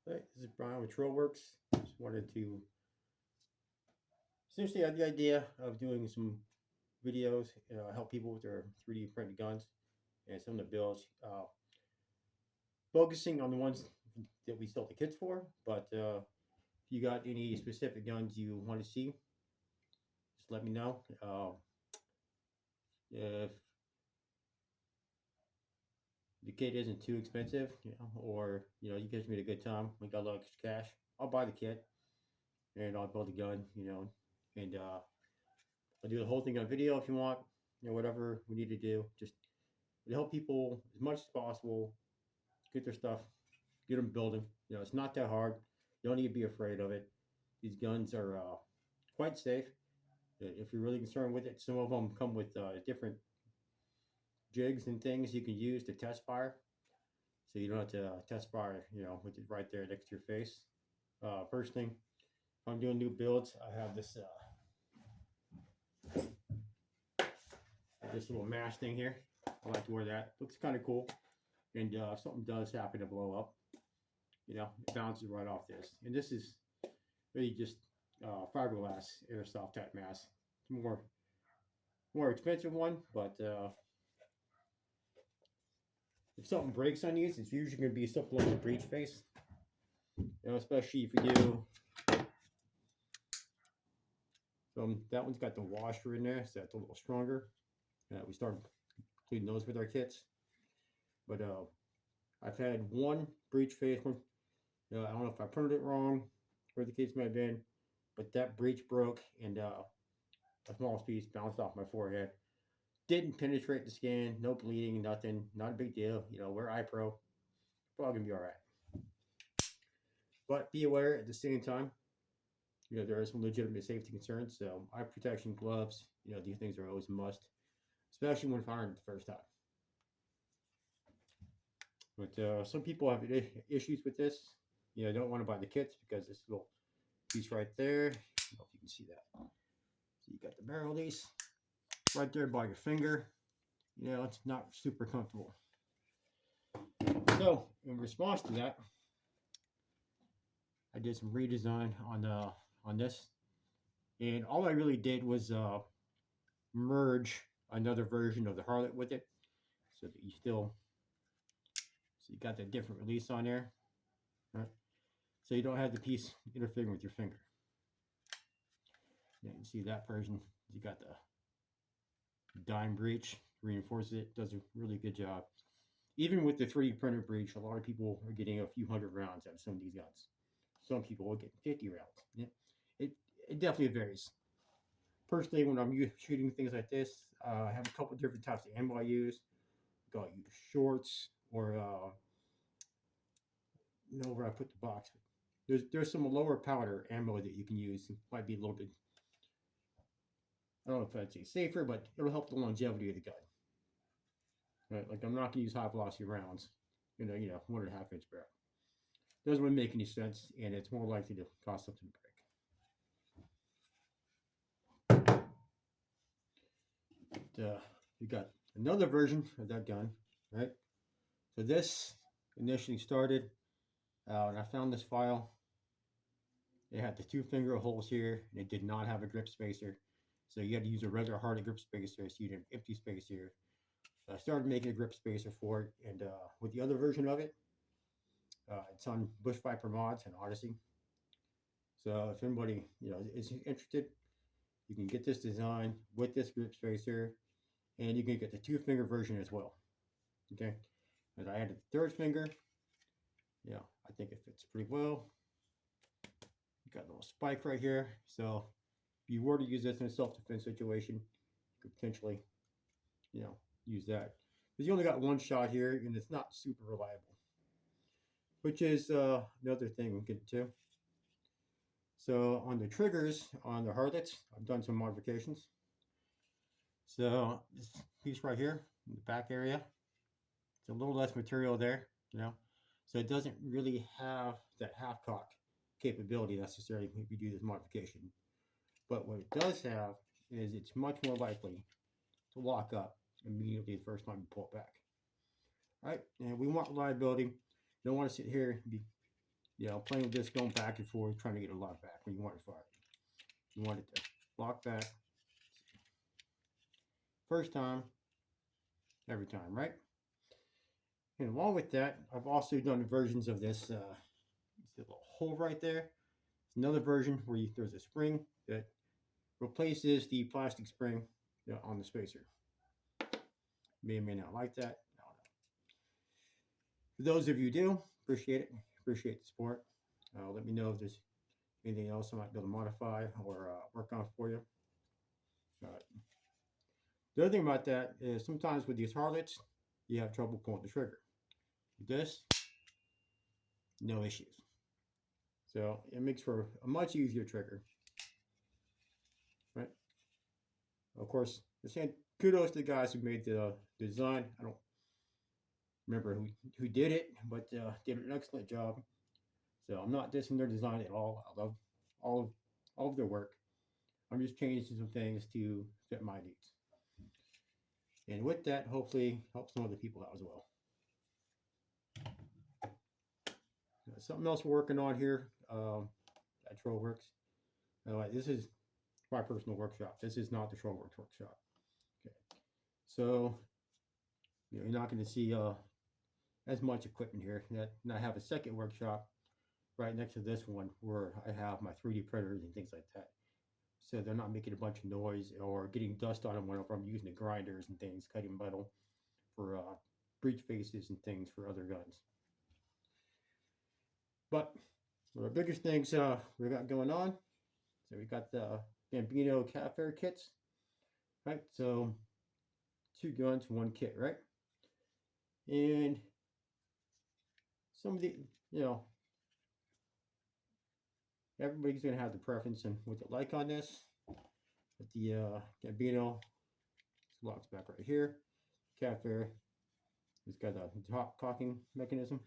Hey, this is Brian with Trollworks. Just wanted to essentially have the idea of doing some videos, help people with their 3D printed guns and some of the builds, focusing on the ones that we sell the kits for. But if you got any specific guns you want to see, just let me know. If the kit isn't too expensive, or you guys made a good time, we got a lot of extra cash, I'll buy the kit and I'll build a gun, and I'll do the whole thing on video if you want, whatever we need to do. Just to help people as much as possible get their stuff, get them building. It's not that hard. You don't need to be afraid of it. These guns are quite safe. If you're really concerned with it, some of them come with different jigs and things you can use to test fire. So you don't have to test fire, with it right there next to your face. First thing, if I'm doing new builds, I have this little mash thing here. I like to wear that. Looks kind of cool. And if something does happen to blow up, it bounces right off this. And this is really just fiberglass airsoft type mask. It's more expensive one, but if something breaks on these, it's usually going to be something like the breech face. Especially if you do. That one's got the washer in there, so that's a little stronger. We started including those with our kits. But I've had one breech face one. I don't know if I printed it wrong, where the case might have been, but that breech broke and a small piece bounced off my forehead. Didn't penetrate the skin, no bleeding, nothing, not a big deal. We're iPro, probably gonna be all right. But be aware at the same time, there are some legitimate safety concerns. So eye protection, gloves, these things are always a must, especially when firing the first time. But some people have issues with this. Don't want to buy the kits because this little piece right there. I don't know if you can see that. So you got the barrel of these right there by your finger. It's not super comfortable. So in response to that, I did some redesign on this, and all I really did was merge another version of the Harlot with it, so that you got that different release on there, right? So you don't have the piece interfering with your finger. You can see that version. You got the dime breech, reinforces it, does a really good job. Even with the 3D printed breech, a lot of people are getting a few hundred rounds out of some of these guns. Some people will get 50 rounds. Yeah. It definitely varies. Personally, when I'm shooting things like this, I have a couple different types of ammo I use. I'll use shorts or where I put the box. There's some lower powder ammo that you can use. It might be a little bit, I don't know if I'd say safer, but it'll help the longevity of the gun. Right? Like I'm not gonna use high velocity rounds. 1.5 inch barrel. Doesn't really make any sense, and it's more likely to cause something to break. But, you got another version of that gun, right? So this initially started, and I found this file. It had the 2-finger holes here, and it did not have a grip spacer. So you had to use a regular hard grip spacer, so you had an empty space here. So I started making a grip spacer for it, and with the other version of it, it's on Bush Viper Mods and Odyssey. So if anybody is interested, you can get this design with this grip spacer, and you can get the 2-finger version as well. Okay, and I added the 3rd finger. I think it fits pretty well. You got a little spike right here, so if you were to use this in a self-defense situation, you could potentially, use that. Because you only got one shot here, and it's not super reliable, which is another thing we'll get to. So on the triggers on the Harlots, I've done some modifications. So this piece right here in the back area, it's a little less material there, so it doesn't really have that half cock capability necessarily if you do this modification. But what it does have is it's much more likely to lock up immediately the first time you pull it back. All right, and we want reliability. Don't want to sit here and be playing with this, going back and forth, trying to get a lock back when you want it fired. You want it to lock back first time, every time, right? And along with that, I've also done versions of this. See the little hole right there. It's another version where there's a spring that replaces the plastic spring on the spacer. May or may not like that. I don't know. For those of you who do, appreciate it. Appreciate the support. Let me know if there's anything else I might be able to modify or work on for you. The other thing about that is sometimes with these harlots, you have trouble pulling the trigger. With this, no issues. So it makes for a much easier trigger. Right? Of course, kudos to the guys who made the design. I don't remember who did it, but did an excellent job. So I'm not dissing their design at all. I love all of their work. I'm just changing some things to fit my needs. And with that, hopefully help some other people out as well. Something else we're working on here at Trollwerks. This is my personal workshop. This is not the Trollwerks workshop. Okay. So you're not going to see as much equipment here. And I have a second workshop right next to this one where I have my 3D printers and things like that. So they're not making a bunch of noise or getting dust on them whenever I'm using the grinders and things, cutting metal for breech faces and things for other guns. But one of the biggest things we got going on, so we got the Gambino Cafe kits, right? So 2 guns, 1 kit, right? And some of the, everybody's gonna have the preference and what they like on this. But the Gambino locks back right here. Cafe has got a top cocking mechanism.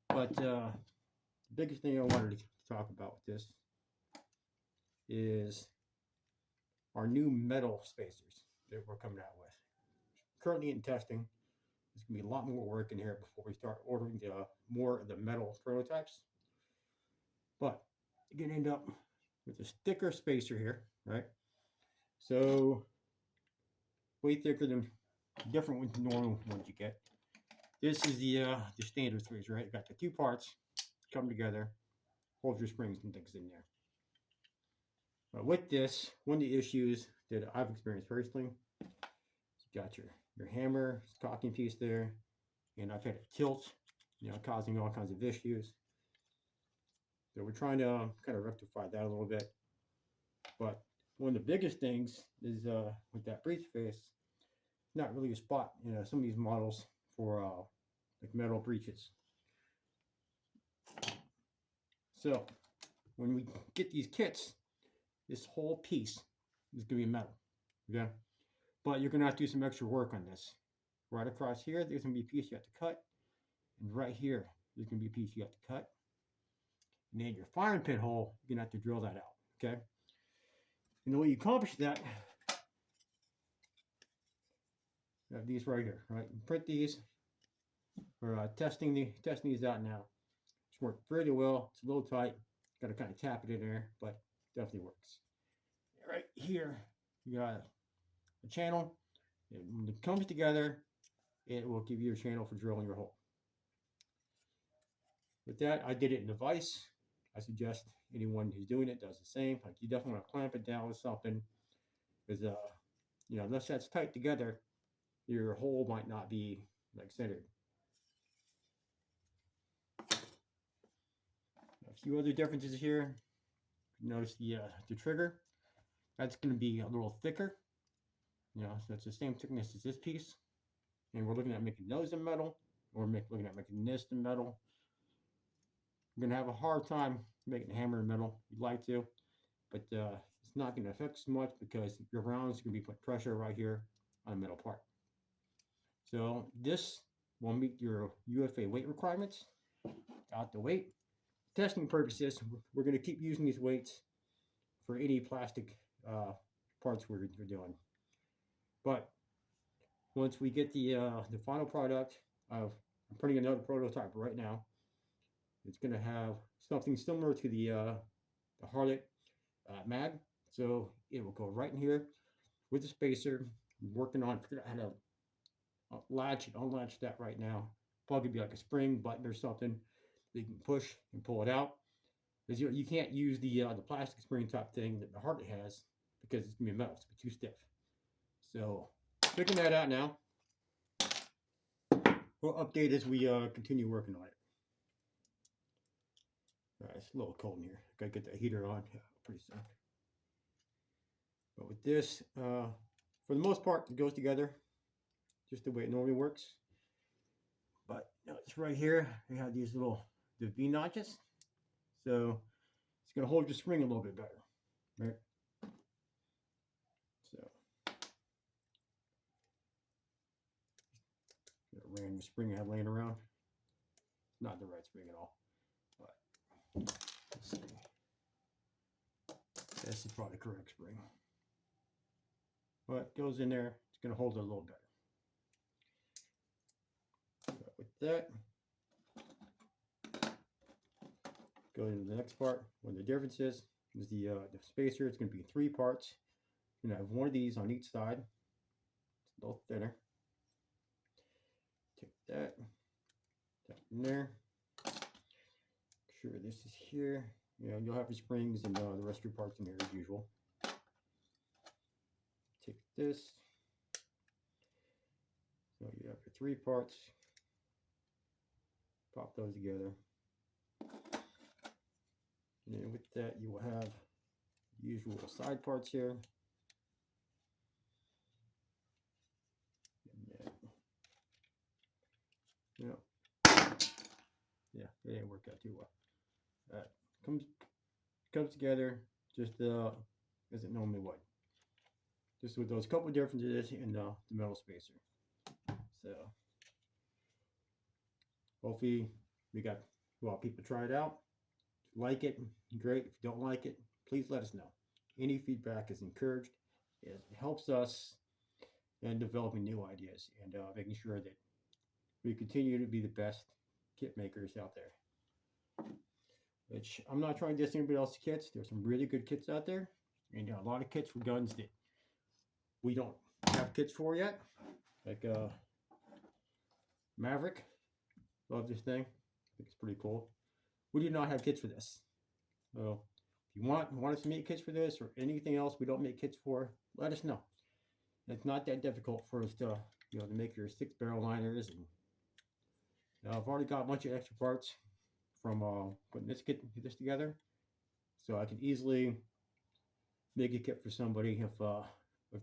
But the biggest thing I wanted to talk about with this is our new metal spacers that we're coming out with. Currently in testing. There's gonna be a lot more work in here before we start ordering more of the metal prototypes. But you're gonna end up with a thicker spacer here, right? So way thicker than different with the normal ones you get. This is the standard spacer, right? You got the 2 parts come together, hold your springs and things in there. But with this, one of the issues that I've experienced personally, you got your hammer cocking piece there, and I've had it tilt, causing all kinds of issues. So we're trying to kind of rectify that a little bit. But one of the biggest things is with that breech face, not really a spot, some of these models for like metal breeches. So when we get these kits, this whole piece is going to be metal, okay? But you're going to have to do some extra work on this. Right across here, there's going to be a piece you have to cut. And right here, there's going to be a piece you have to cut. And then your firing pin hole, you're going to have to drill that out, okay? And the way you accomplish that, you have these right here, right? You print these. We're testing these out now. It's worked fairly well. It's a little tight. Got to kind of tap it in there, but definitely works. Right here, you got a channel. And when it comes together, it will give you a channel for drilling your hole. With that, I did it in a vise. I suggest anyone who's doing it does the same. Like you definitely want to clamp it down with something, because unless that's tight together, your hole might not be like centered. A few other differences here. Notice the trigger. That's going to be a little thicker. So it's the same thickness as this piece. And we're looking at making those in metal. Or looking at making this in metal. You're going to have a hard time making a hammer in metal. You'd like to. But it's not going to affect so much because your rounds are going to be putting pressure right here on the metal part. So this will meet your UFA weight requirements. Out the weight. Testing purposes, we're going to keep using these weights for any plastic parts we're doing. But once we get the final product, I'm putting another prototype right now. it's going to have something similar to the Harlot mag. So it will go right in here with the spacer. I'm working on how to latch and unlatch that right now. Plug would be like a spring button or something that you can push and pull it out. Because you can't use the plastic spring top thing that the Harlot has because it's gonna be metal. It's gonna be too stiff. So figuring that out now. We'll update as we continue working on it. All right, it's a little cold in here. Gotta get the heater on pretty soon. But with this, for the most part, it goes together just the way it normally works. But it's right here. We have these the V notches, so it's gonna hold your spring a little bit better, right? So got a random spring I have laying around. Not the right spring at all. But let's see. This is probably the correct spring. But it goes in there. It's gonna hold it a little better. So with that, go into the next part. One of the differences is the spacer. It's going to be 3 parts. You're going to have one of these on each side. It's a little thinner. Take that in there. Make sure this is here. You'll have your springs and the rest of your parts in here as usual. Take this. So you have your 3 parts. Pop those together. And then with that, you will have the usual side parts here. And yeah, it didn't work out too well. Comes together just as it normally would. Just with those couple differences in the metal spacer. So hopefully we got people try it out. If you like it, great. If you don't like it, please let us know. Any feedback is encouraged. It helps us in developing new ideas and making sure that we continue to be the best kit makers out there. Which I'm not trying to diss anybody else's kits. There's some really good kits out there, and a lot of kits for guns that we don't have kits for yet, like Maverick. Love this thing. I think it's pretty cool. We do not have kits for this. So if you want us to make kits for this or anything else we don't make kits for, let us know. It's not that difficult for us to to make your 6 barrel liners. And I've already got a bunch of extra parts from putting this together, so I can easily make a kit for somebody if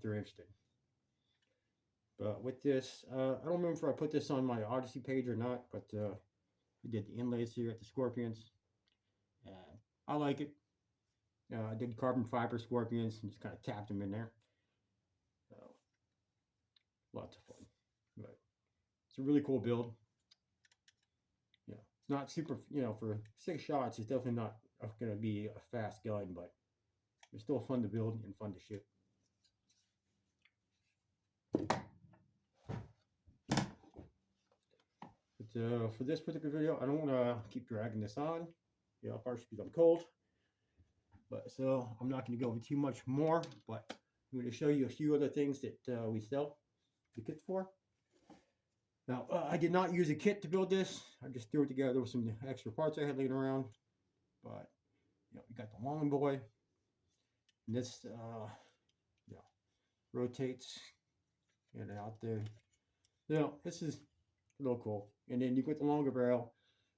they're interested. But with this, I don't remember if I put this on my Odyssey page or not, but I did the inlays here at the Scorpions. I like it. I did carbon fiber Scorpions and just kind of tapped them in there. So, lots of fun. But it's a really cool build. Not super, for 6 shots, it's definitely not going to be a fast gun, but it's still fun to build and fun to shoot. But for this particular video, I don't want to keep dragging this on, partially because I'm cold. But so I'm not going to go over too much more, but I'm going to show you a few other things that we sell the kits for. Now, I did not use a kit to build this. I just threw it together with some extra parts I had laying around. But, we got the long boy. And this, rotates and out there. This is a little cool. And then you get the longer barrel.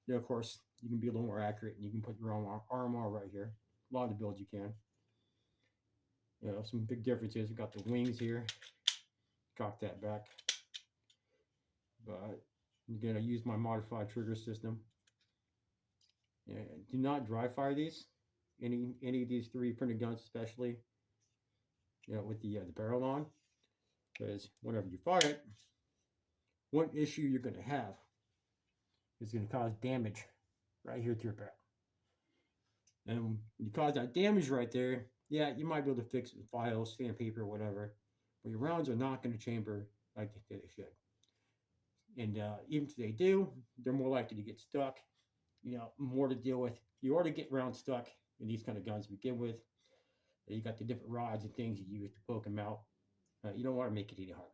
Of course, you can be a little more accurate and you can put your own armor right here. A lot of the builds you can. Some big differences. We got the wings here. Cock that back. But I'm going to use my modified trigger system. And do not dry fire these. Any of these 3 printed guns, especially. With the barrel on, because whenever you fire it, one issue you're going to have is going to cause damage right here to your barrel. And when you cause that damage right there, you might be able to fix it with files, sandpaper, whatever, but your rounds are not going to chamber like they should. And even if they do, they're more likely to get stuck more to deal with. You already get round stuck in these kind of guns to begin with. You got the different rods and things you use to poke them out. You don't want to make it any harder.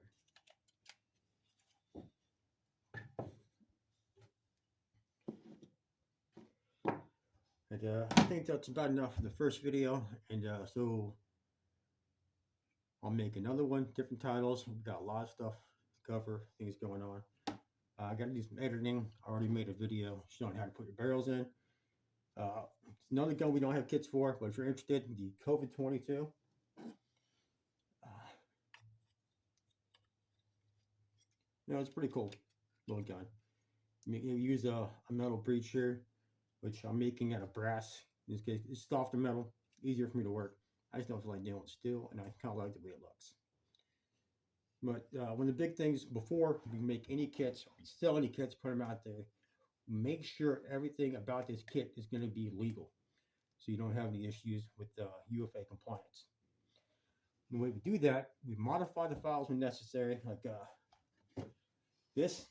And I think that's about enough for the first video. And so I'll make another one, different titles. We've got a lot of stuff to cover, things going on. I got to do some editing. I already made a video showing how to put your barrels in. It's another gun we don't have kits for, but if you're interested in the COVID 22, it's pretty cool little gun. You use a metal breech here, which I'm making out of brass. In this case, it's softer metal, easier for me to work. I just don't feel like dealing with steel, and I kind of like the way it looks. But one of the big things before we make any kits or sell any kits, put them out there, make sure everything about this kit is going to be legal, so you don't have any issues with UFA compliance. And the way we do that, we modify the files when necessary, like this.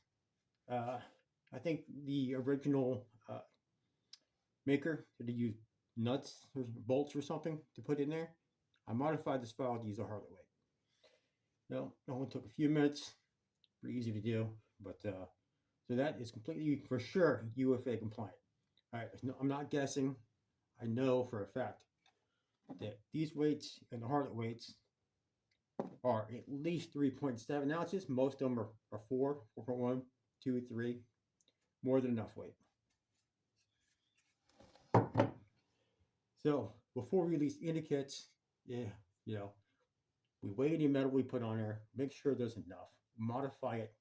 I think the original maker did use nuts or bolts or something to put in there. I modified this file to use a harder weight. It only took a few minutes, pretty easy to do, but so that is completely, for sure, UFA compliant. All right, I'm not guessing. I know for a fact that these weights and the harder weights are at least 3.7 ounces. Most of them are 4, 4.1, 2, 3. More than enough weight. So before we release any kits, we weigh any metal we put on there, make sure there's enough, modify it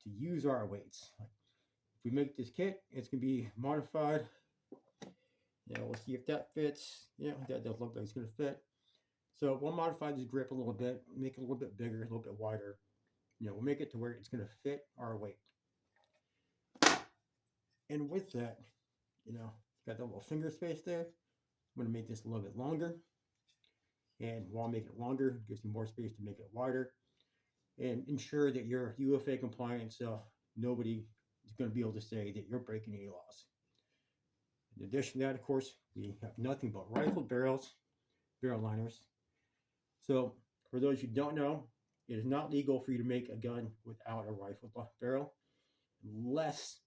to use our weights. If we make this kit, it's going to be modified. We'll see if that fits. That does look like it's going to fit. So we'll modify this grip a little bit, make it a little bit bigger, a little bit wider. We'll make it to where it's going to fit our weight. And with that, got that little finger space there. I'm going to make this a little bit longer. And while making it longer, it gives you more space to make it wider. And ensure that you're UFA compliant, so nobody is going to be able to say that you're breaking any laws. In addition to that, of course, we have nothing but rifled barrels, barrel liners. So for those who don't know, it is not legal for you to make a gun without a rifled barrel, unless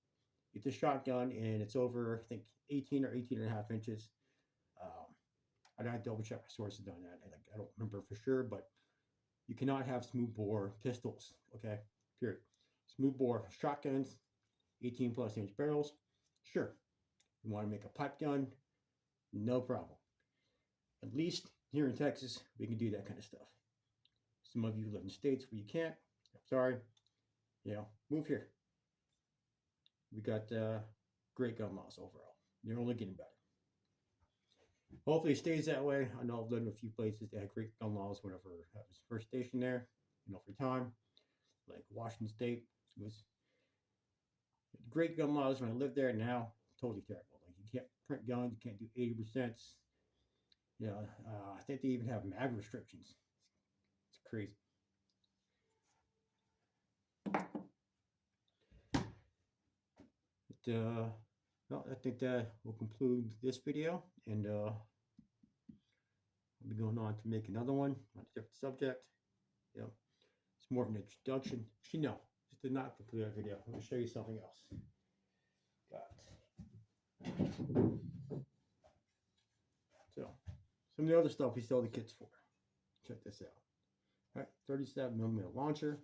it's a shotgun and it's over, I think, 18 or 18 and a half inches. I'd have to double check my sources on that. I don't remember for sure, but you cannot have smooth bore pistols, okay? Period. Smooth bore shotguns, 18 plus inch barrels, sure. You want to make a pipe gun, no problem. At least here in Texas, we can do that kind of stuff. Some of you live in states where you can't. I'm sorry. Move here. We got great gun laws overall. They're only getting better. Hopefully it stays that way. I know I've lived in a few places that had great gun laws whenever I was first stationed there, for time. Like Washington State, it was great gun laws when I lived there. Now, totally terrible. Like you can't print guns, you can't do 80%. I think they even have mag restrictions. It's crazy. I think that will conclude this video, and I'll be going on to make another one on a different subject. It's more of an introduction. Actually, no, this did not conclude that video. I'm going to show you something else. So, some of the other stuff we sell the kits for. Check this out. All right, 37mm launcher.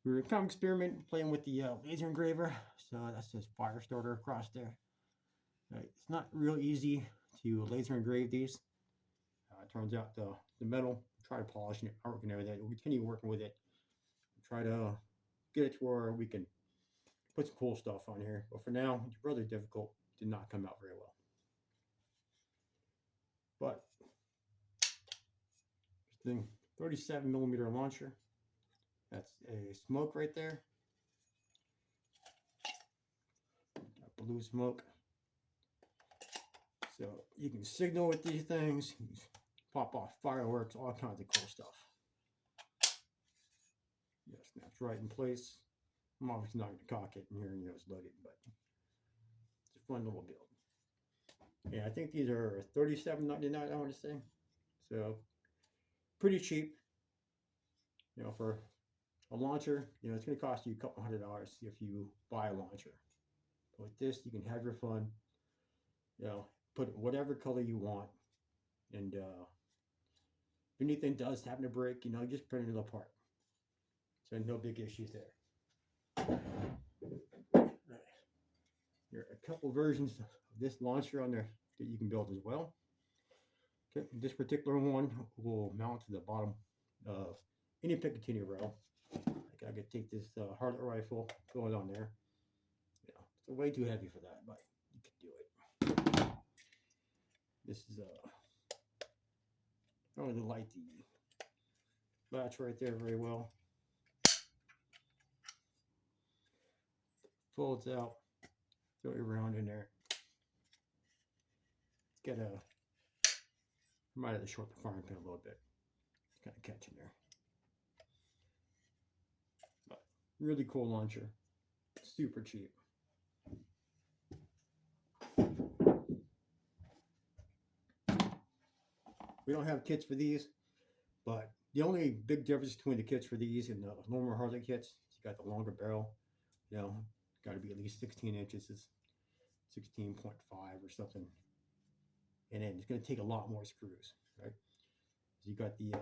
We were kind of experimenting, playing with the laser engraver. So that says fire starter across there. Right, it's not real easy to laser engrave these. It turns out the metal, try to polish it, working over that. We'll continue working with it. Try to get it to where we can put some cool stuff on here. But for now, it's rather difficult. Did not come out very well. But this thing, 37mm launcher. That's a smoke right there. Got blue smoke. So you can signal with these things, pop off fireworks, all kinds of cool stuff. Yeah, snaps right in place. I'm obviously not going to cock it and here it's loaded, but it's fun little build. Yeah, I think these are $37.99, I want to say. So pretty cheap, for a launcher. It's going to cost you a couple $100 if you buy a launcher. But with this, you can have your fun. Put whatever color you want, and if anything does happen to break, just print it apart. So no big issues there. There are a couple versions of this launcher on there that you can build as well. Okay, this particular one will mount to the bottom of any Picatinny rail. I could take this Harlet rifle, throw it on there. It's way too heavy for that, but you can do it. This is I don't really like the latch right there very well. Folds out, throw it around in there. Might have to short the firing pin a little bit. It's kind of catching there. But really cool launcher. Super cheap. We don't have kits for these, but the only big difference between the kits for these and the normal Harlet kits, you got the longer barrel. Got to be at least 16 inches. It's 16.5 or something. And then it's going to take a lot more screws, right? So you got the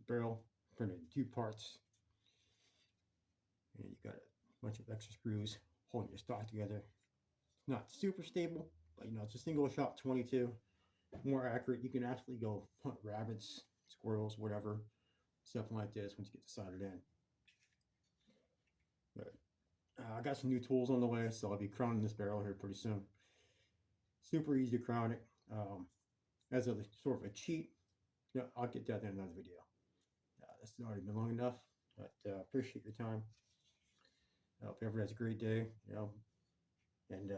barrel printed in 2 parts. And you got a bunch of extra screws holding your stock together. Not super stable, but it's a single shot 22. More accurate. You can actually go hunt rabbits, squirrels, whatever, something like this once you get the soldered in. But I got some new tools on the way, so I'll be crowning this barrel here pretty soon. Super easy to crown it. As a sort of a cheat, I'll get that in another video. This has already been long enough, but appreciate your time. I hope everyone has a great day, and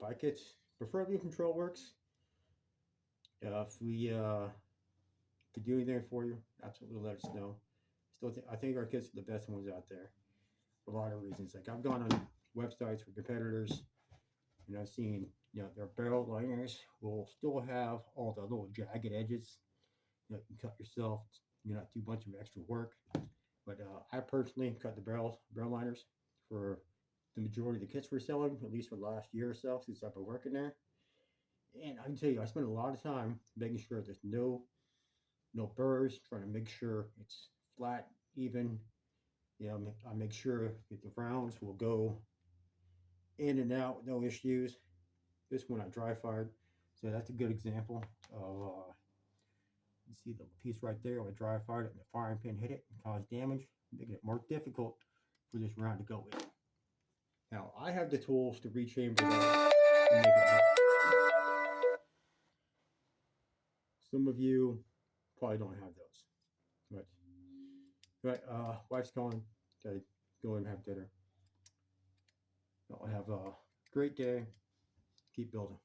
buy kits, preferably from Trollwerks. If we could do anything for you, absolutely let us know. I think our kits are the best ones out there for a lot of reasons. Like I've gone on websites for competitors, and I've seen their barrel liners will still have all the little jagged edges. You can cut yourself. Not do a bunch of extra work. But I personally cut the barrel liners for the majority of the kits we're selling, at least for the last year or so since I've been working there. And I can tell you, I spend a lot of time making sure there's no burrs, trying to make sure it's flat, even. I make sure that the rounds will go in and out with no issues. This one I dry fired, so that's a good example of. You see the piece right there, I dry fired it and the firing pin hit it and caused damage, making it more difficult for this round to go in. Now I have the tools to rechamber that and make it work. Some of you probably don't have those, but wife's calling. Gotta go and have dinner. I'll have a great day. Keep building.